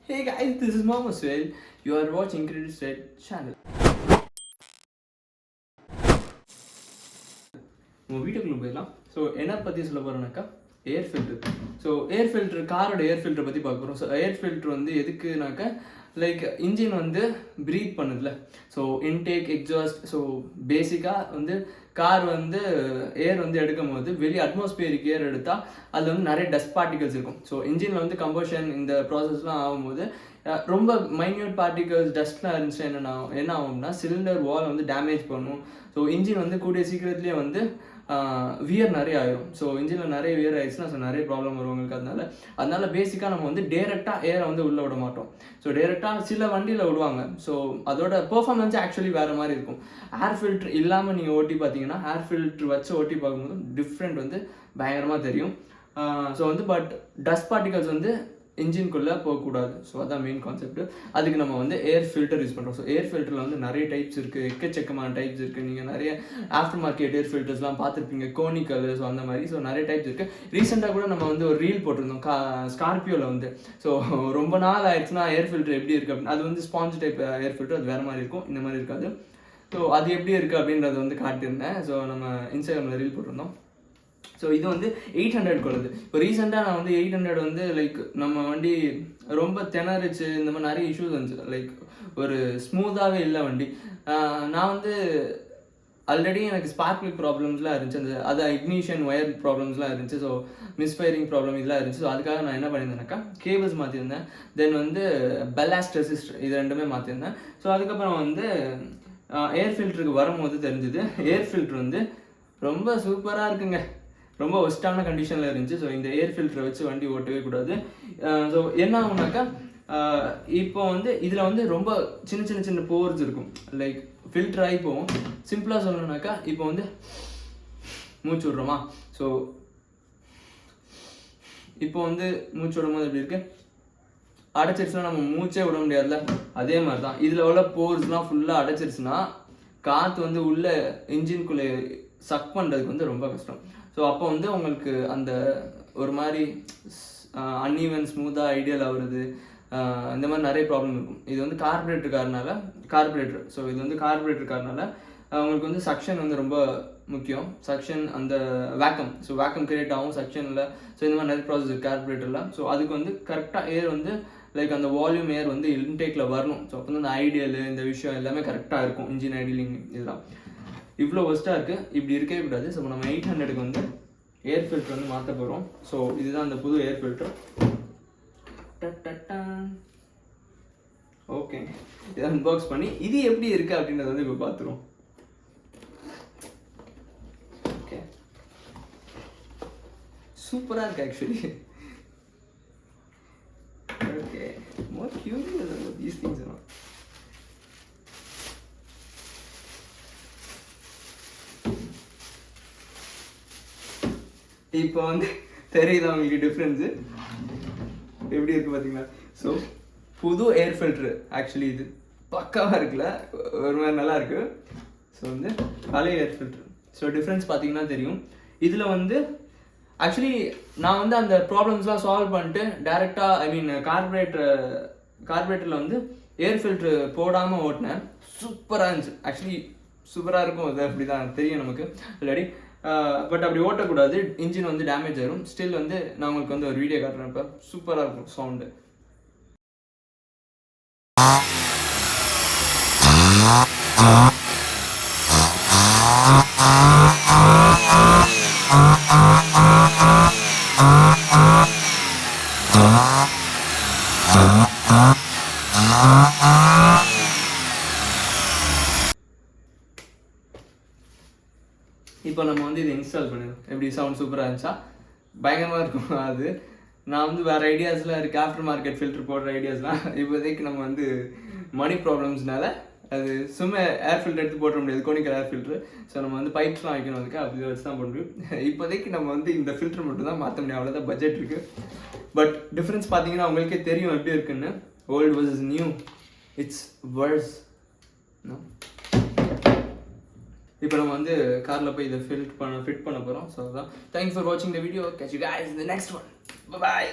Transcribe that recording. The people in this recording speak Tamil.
Hey guys, this is Mama Swell. You are watching Credit State channel. நம்ம வீட்டுக்குள்ள போயிடலாம். ஸோ என்ன பற்றி சொல்ல போகிறோம்னாக்கா air filter. So air filter, காரோட ஏர் ஃபில்டர் பற்றி பார்க்க போகிறோம். ஸோ ஏர் ஃபில்டர் வந்து எதுக்குனாக்கா லைக் இன்ஜின் வந்து ப்ரீத் பண்ணுதுல. So intake, exhaust. ஸோ பேசிக்காக வந்து கார் வந்து ஏர் வந்து எடுக்கும் போது வெளியே அட்மாஸ்பியரிக் ஏர் எடுத்தால் அதில் வந்து நிறைய டஸ்ட் பார்ட்டிகல்ஸ் இருக்கும். ஸோ இன்ஜினில் வந்து கம்பஷன் இந்த ப்ராசஸ்லாம் ஆகும்போது ரொம்ப மைன்யூட் பார்ட்டிகல்ஸ் டஸ்ட்லாம் இருந்துச்சுன்னா என்ன ஆகும்னா சிலிண்டர் வால் வந்து டேமேஜ் பண்ணும். ஸோ இன்ஜின் வந்து கூடிய சீக்கிரத்துலேயே வந்து வியர் நிறைய ஆயிரும். ஸோ இன்ஜினில் நிறைய வியர் ஆயிடுச்சுன்னா ஸோ நிறைய ப்ராப்ளம் வரும் உங்களுக்கு. அதனால பேசிக்காக நம்ம வந்து டேரெக்டாக ஏரை வந்து உள்ளே விட மாட்டோம். ஸோ டேரெக்டாக சில வண்டியில் விடுவாங்க. ஸோ அதோட பெர்ஃபார்மன்ஸ் ஆக்சுவலி வேறு மாதிரி இருக்கும். ஏர் ஃபில்ட்ரு இல்லாமல் நீங்கள் ஓட்டி பார்த்தீங்கன்னா ஏர் ஃபில்ட்ரு வச்சு ஓட்டி பார்க்கும்போது டிஃப்ரெண்ட் வந்து பயங்கரமாக தெரியும். ஸோ வந்து பட் டஸ்ட் பார்ட்டிகல்ஸ் வந்து இன்ஜின்குள்ளே போகக்கூடாது. ஸோ அதான் மெயின் கான்செப்ட். அதுக்கு நம்ம வந்து ஏர் ஃபில்டர் யூஸ் பண்ணுறோம். ஸோ ஏர் ஃபில்டரில் வந்து நிறைய டைப்ஸ் இருக்குது, எக்கச்சக்கமான டைப்ஸ் இருக்குது. நீங்கள் நிறைய ஆஃப்டர் மார்க்கெட் ஏர் ஃபில்டர்ஸ்லாம் பார்த்துருப்பீங்க, கோனிக்கல். ஸோ அந்த மாதிரி ஸோ நிறைய டைப்ஸ் இருக்குது. ரீசெண்டாக கூட நம்ம வந்து ஒரு ரீல் போட்டிருந்தோம் ஸ்கார்பியோவில் வந்து. ஸோ ரொம்ப நாள் ஆயிடுச்சுன்னா ஏர் ஃபில்டர் எப்படி இருக்குது அப்படின்னு. அது வந்து ஸ்பாஞ்ச் டைப் ஏர் ஃபில்டர், அது வேறு மாதிரி இருக்கும், இந்த மாதிரி இருக்காது. ஸோ அது எப்படி இருக்குது அப்படின்றத வந்து காட்டியிருந்தேன். ஸோ நம்ம இன்ஸ்டாகிராமில் ரீல் போட்டிருந்தோம். ஸோ இது வந்து 800 கொள்ளுது. இப்போ ரீசெண்டாக நான் வந்து 800 வந்து லைக் நம்ம வண்டி ரொம்ப திணறிச்சு, இந்த மாதிரி நிறைய இஷ்யூஸ் வந்துச்சு. லைக் ஒரு ஸ்மூத்தாகவே இல்லை வண்டி. நான் வந்து ஆல்ரெடி எனக்கு ஸ்பார்க்லிக் ப்ராப்ளம்ஸ்லாம் இருந்துச்சு, அந்த அது இக்னிஷன் ஒயர் ப்ராப்ளம்ஸ்லாம் இருந்துச்சு. ஸோ மிஸ்ஃபயரிங் ப்ராப்ளம் இதெல்லாம் இருந்துச்சு. ஸோ அதுக்காக நான் என்ன பண்ணியிருந்தேனாக்கா கேபிள்ஸ் மாற்றிருந்தேன். தென் வந்து பெல்லாஸ்ட் ரெசிஸ்டர் இது ரெண்டுமே மாற்றிருந்தேன். ஸோ அதுக்கப்புறம் வந்து ஏர் ஃபில்டருக்கு வரும்போது தெரிஞ்சுது ஏர் ஃபில்ட்ரு வந்து ரொம்ப சூப்பராக இருக்குங்க, ரொம்ப ஒஸ்ட்டான கண்டிஷனில் இருந்துச்சு. ஸோ இந்த ஏர் ஃபில்டரை வச்சு வண்டி ஓட்டவே கூடாது. ஸோ என்ன ஆகுனாக்கா இப்போ வந்து இதில் வந்து ரொம்ப சின்ன சின்ன போர்ஸ் இருக்கும். லைக் ஃபில்டர் ஆகி போகும். சிம்பிளாக சொல்லணுன்னாக்கா இப்போ வந்து மூச்சு விட்றோமா, ஸோ இப்போ வந்து மூச்சு விடும் போது எப்படி இருக்குது, அடைச்சிருச்சுன்னா நம்ம மூச்சே விட முடியாதுல்ல. அதே மாதிரி தான் இதில் உள்ள போர்ஸ்லாம் ஃபுல்லாக அடைச்சிருச்சுன்னா காற்று வந்து உள்ள இன்ஜின்குள்ளே சக் பண்ணுறதுக்கு வந்து ரொம்ப கஷ்டம். ஸோ அப்போ வந்து உங்களுக்கு அந்த ஒரு மாதிரி அன்ஈவன் ஸ்மூத்தாக ஐடியல் ஆகுறது, இந்த மாதிரி நிறைய ப்ராப்ளம் இருக்கும். இது வந்து கார்பரேட்டர். ஸோ இது வந்து கார்பரேட்டருக்காரனால உங்களுக்கு வந்து சக்ஷன் வந்து ரொம்ப முக்கியம். சக்ஷன் அந்த வேக்கம், ஸோ வேக்கம் கிரியேட் ஆகும் சக்ஷனில். ஸோ இந்த மாதிரி நிறைய ப்ராசஸ் இருக்குது கார்பரேட்டரில். ஸோ அதுக்கு வந்து கரெக்டாக ஏர் வந்து லைக் அந்த வால்யூம் ஏர் வந்து இன்டேக்கில் வரணும். ஸோ அப்போ வந்து அந்த ஐடியல் இந்த விஷயம் எல்லாமே கரெக்டாக இருக்கும். இன்ஜின் ஐடியலிங் இதெல்லாம் இவ்வளோ ஒஸ்ட்டாக இருக்குது, இப்படி இருக்கவே கூடாது. ஸோ நம்ம 800க்கு வந்து ஏர் ஃபில்டர் வந்து மாற்ற போகிறோம். ஸோ இதுதான் அந்த புது ஏர் ஃபில்டர். ஓகே, இதை அன்பாக்ஸ் பண்ணி இது எப்படி இருக்குது அப்படின்றத வந்து இப்போ பார்த்துருவோம். ஓகே, சூப்பராக இருக்குது actually. Okay, more curious about these things. இப்போ வந்து தெரியுதா உங்களுக்கு டிஃப்ரென்ஸு எப்படி இருக்குது பார்த்தீங்களா? ஸோ புது ஏர் ஃபில்ட்ரு ஆக்சுவலி இது பக்காவாக இருக்குல்ல, ஒரு மாதிரி நல்லா இருக்குது. ஸோ வந்து பழைய ஏர் ஃபில்ட்ரு. ஸோ டிஃப்ரென்ஸ் பார்த்தீங்கன்னா தெரியும். இதில் வந்து ஆக்சுவலி நான் வந்து அந்த ப்ராப்ளம்ஸ்லாம் சால்வ் பண்ணிட்டு டேரெக்டாக கார்பரேட்டரில் வந்து ஏர் ஃபில்ட்ரு போடாமல் ஓட்டினேன். சூப்பராக இருந்துச்சு ஆக்சுவலி. சூப்பராக இருக்கும், அது அப்படி தான் தெரியும் நமக்கு ஆல்ரெடி. பட் அப்படி ஓட்டக்கூடாது, இன்ஜின் வந்து டேமேஜ் ஆயிரும். ஸ்டில் வந்து நான் உங்களுக்கு வந்து ஒரு வீடியோ காட்டுறேன். இப்போ சூப்பராக இருக்கும் சவுண்டு. இப்போ நம்ம வந்து இதை இன்ஸ்டால் பண்ணிடுவோம். எப்படி சவுண்ட் சூப்பராக இருந்துச்சா? பயங்கரமாக இருக்கும். அது நான் வந்து வேறு ஐடியாஸ்லாம் இருக்குது, ஆஃப்டர் மார்க்கெட் ஃபில்டர் போடுற ஐடியாஸ்லாம். இப்போதைக்கு நம்ம வந்து மணி ப்ராப்ளம்ஸ்னால அது சும்மா ஏர் ஃபில்டர் எடுத்து போட முடியாது, கோனிக்கல் ஏர் ஃபில்ட்ரு. ஸோ நம்ம வந்து பைப்ஸ்லாம் வைக்கணும், அதுக்கு அப்படி வச்சு தான் போட முடியும். இப்போதைக்கு நம்ம வந்து இந்த ஃபில்டர் மட்டும் தான் மாற்ற முடியும், அவ்வளோதான் பட்ஜெட் இருக்குது. பட் டிஃப்ரென்ஸ் பார்த்தீங்கன்னா உங்களுக்கே தெரியும் எப்படி இருக்குன்னு. Old versus new, it's worse. இப்போ நம்ம வந்து காரில் போய் இதை ஃபிட் பண்ண போகிறோம். ஸோ அதுதான். தேங்க்ஸ் ஃபார் வாட்சிங் the video. Catch you guys in the next one. By.